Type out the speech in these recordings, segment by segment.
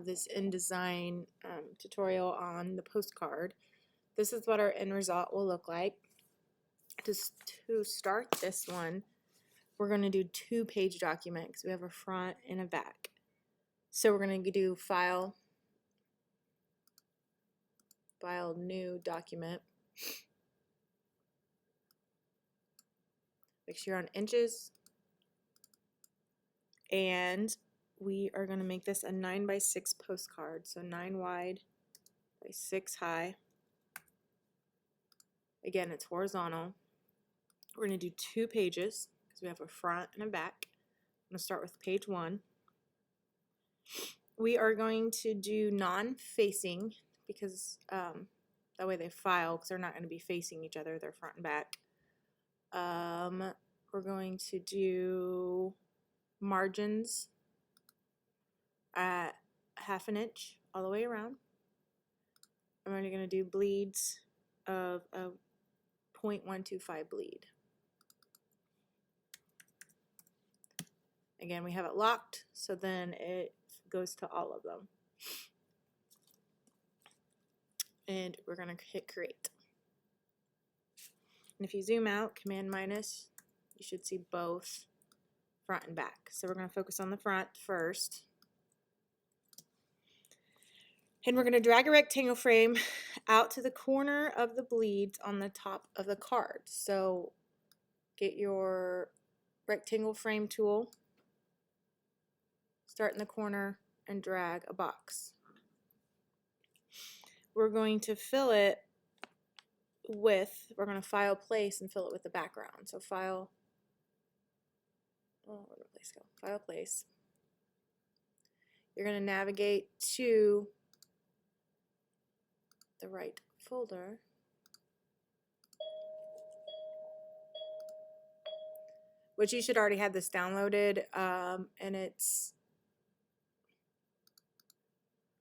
this InDesign tutorial on the postcard. This is what our end result will look like. Just to start this one, we're going to do 2-page document because we have a front and a back. So we're going to do File, New Document. Make sure you're on inches. And we are going to make this a 9x6 postcard. So 9 wide by 6 high. Again, it's horizontal. We're going to do 2 pages because we have a front and a back. I'm going to start with page 1. We are going to do non-facing because that way they file because they're not going to be facing each other. They're front and back. We're going to do margins at 1/2 inch all the way around. I'm only going to do bleeds of a 0.125 bleed. Again, we have it locked, so then it goes to all of them. And we're going to hit create. And if you zoom out, Command minus, you should see both front and back. So we're going to focus on the front first. And we're going to drag a rectangle frame out to the corner of the bleeds on the top of the card. So get your rectangle frame tool, start in the corner, and drag a box. We're going to fill it with, we're going to file place and fill it with the background. So file, where did place go? File place. You're going to navigate to the right folder. Which you should already have this downloaded, and it's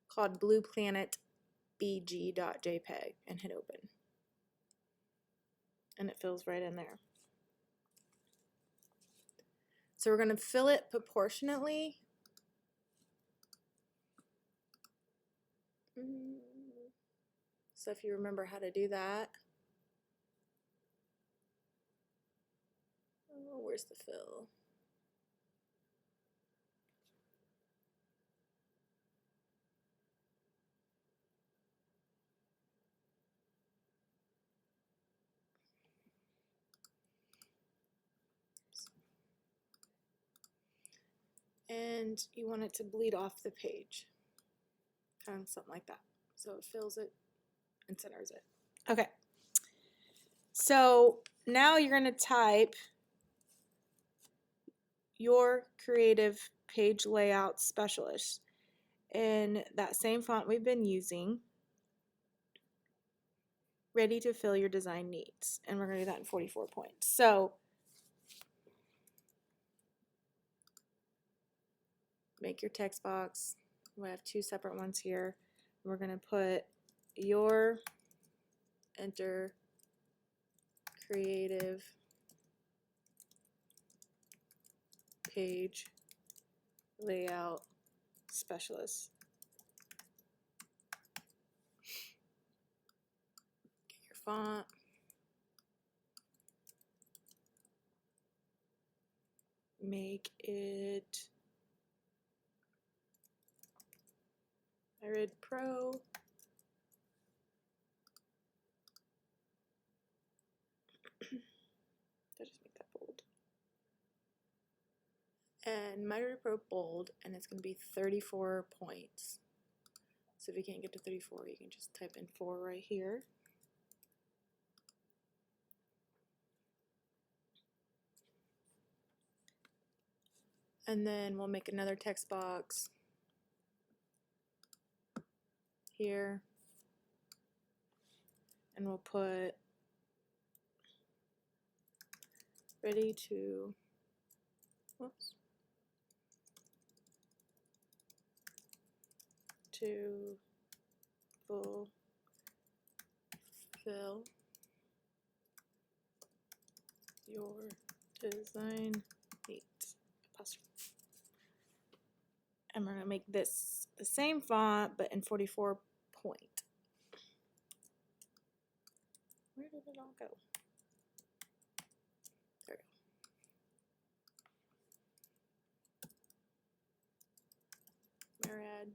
called blueplanetbg.jpg, and hit open. And it fills right in there. So we're going to fill it proportionately. So if you remember how to do that. Oh, where's the fill? And you want it to bleed off the page. Kind of something like that. So it fills it and centers it. Okay. So now you're going to type your creative page layout specialist in that same font we've been using, ready to fill your design needs. And we're going to do that in 44 points. So make your text box. We have 2 separate ones here. We're going to put your enter creative page layout specialist. Get your font. Make it Red Pro. Just make that bold. And Red Pro bold, and it's going to be 34 points. So if you can't get to 34, you can just type in 4 right here. And then we'll make another text box here. And we'll put ready to, to fulfill your design needs. And we're going to make this the same font, but in 44 point. Where did it all go? There we go. Myriad.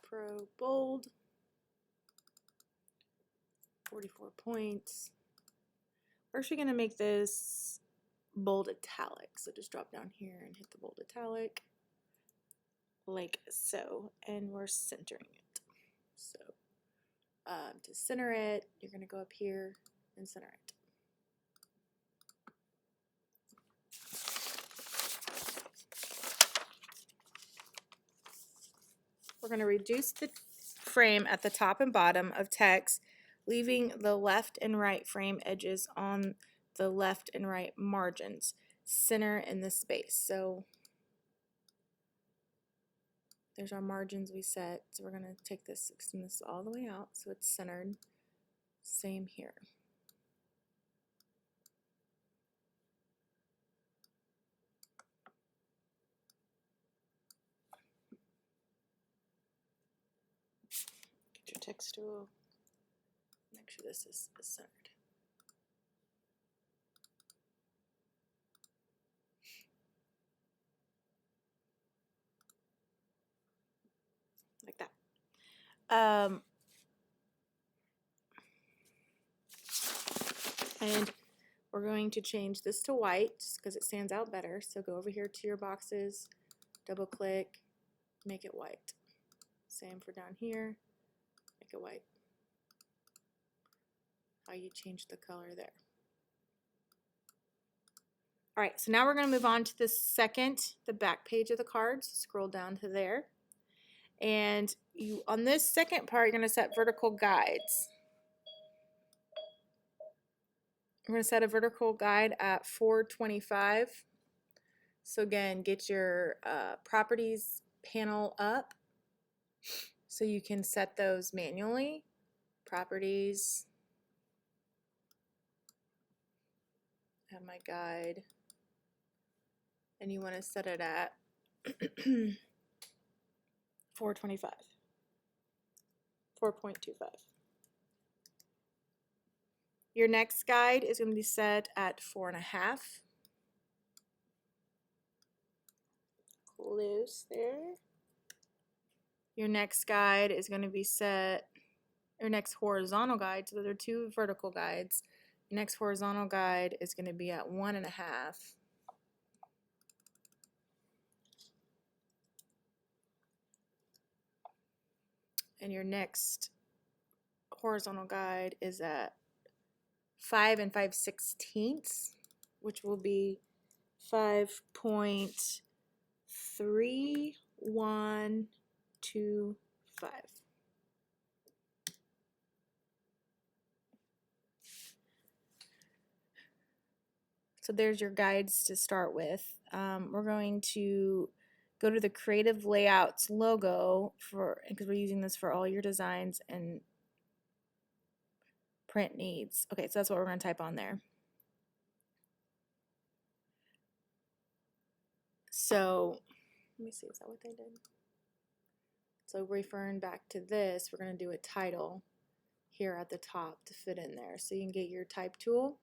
Pro bold. 44 points. We're actually going to make this bold italic. So just drop down here and hit the bold italic like so. And we're centering it. So to center it, you're going to go up here and center it. We're going to reduce the frame at the top and bottom of text, leaving the left and right frame edges on the left and right margins. Center in the space. So there's our margins we set. So we're going to take this, extend this all the way out so it's centered. Same here. Get your text tool. Make sure this is centered. Like that. And we're going to change this to white just because it stands out better. So go over here to your boxes, double click, make it white. Same for down here, make it white. How you change the color there. All right, so now we're going to move on to the back page of the cards. Scroll down to there. And on this second part, you're going to set vertical guides. We're going to set a vertical guide at 425. So again, get your properties panel up so you can set those manually. Properties. Have my guide. And you want to set it at 425. 4.25. Your next guide is going to be set at 4.5. Close there. Your next guide is going to be set, your next horizontal guide, so those are two vertical guides. Your next horizontal guide is going to be at 1.5. And your next horizontal guide is at 5 5/16, which will be 5.3125. So there's your guides to start with. We're going to go to the Creative Layouts logo because we're using this for all your designs and print needs. Okay, so that's what we're going to type on there. So let me see, is that what they did? So referring back to this, we're going to do a title here at the top to fit in there. So you can get your type tool.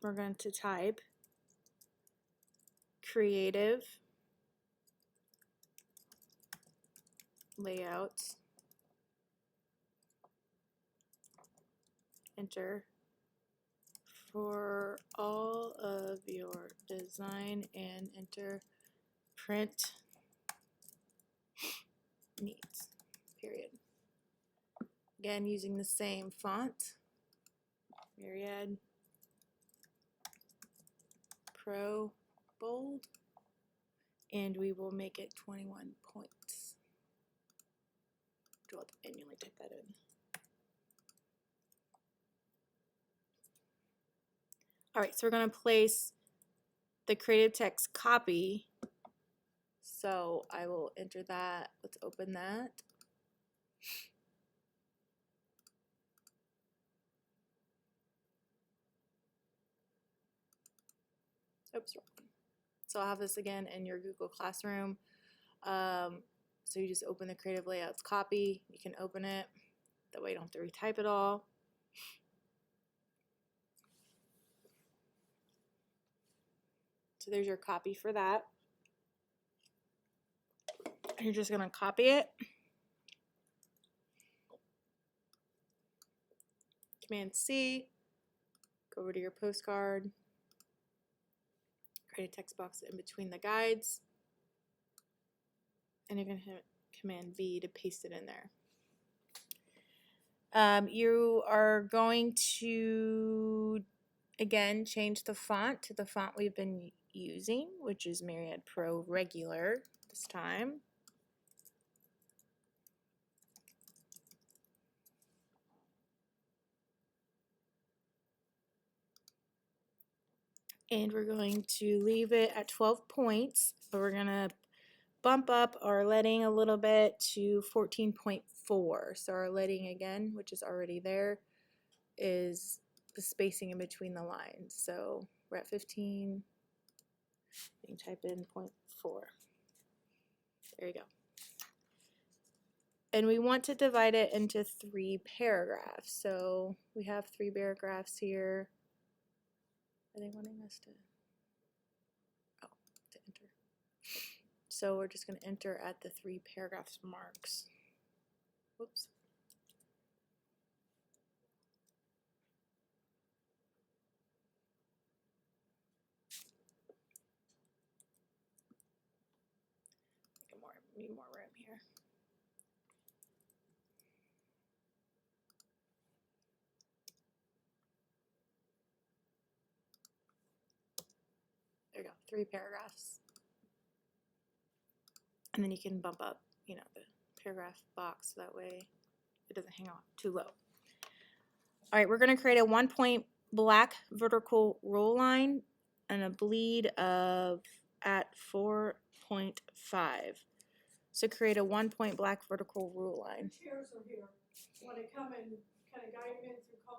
We're going to type Creative Layouts. Enter for all of your design and enter print needs, period. Again, using the same font, Myriad, Pro, Bold, and we will make it 21 points. We'll have to manually type that in. All right, so we're going to place the creative text copy. So I will enter that. Let's open that. Oops, wrong one. So I'll have this again in your Google Classroom. So you just open the Creative Layouts copy. You can open it. That way you don't have to retype it all. So there's your copy for that. You're just going to copy it. Command C. Go over to your postcard. Create a text box in between the guides. And you're going to hit Command V to paste it in there. You are going to, again, change the font to the font we've been using, which is Myriad Pro Regular this time. And we're going to leave it at 12 points, but we're going to bump up our leading a little bit to 14.4. So our leading again, which is already there, is the spacing in between the lines. So we're at 15. You can type in 0.4. There you go. And we want to divide it into 3 paragraphs. So we have 3 paragraphs here. Are they wanting us to? Oh, to enter. So we're just going to enter at the 3 paragraphs marks. Whoops. Need more room here. There you go, 3 paragraphs. And then you can bump up, you know, the paragraph box so that way it doesn't hang out too low. All right, we're going to create a 1-point black vertical roll line and a bleed of at 4.5. So create a 1-point black vertical roll line. Chairs are here. Want to come and kind of guide me through color?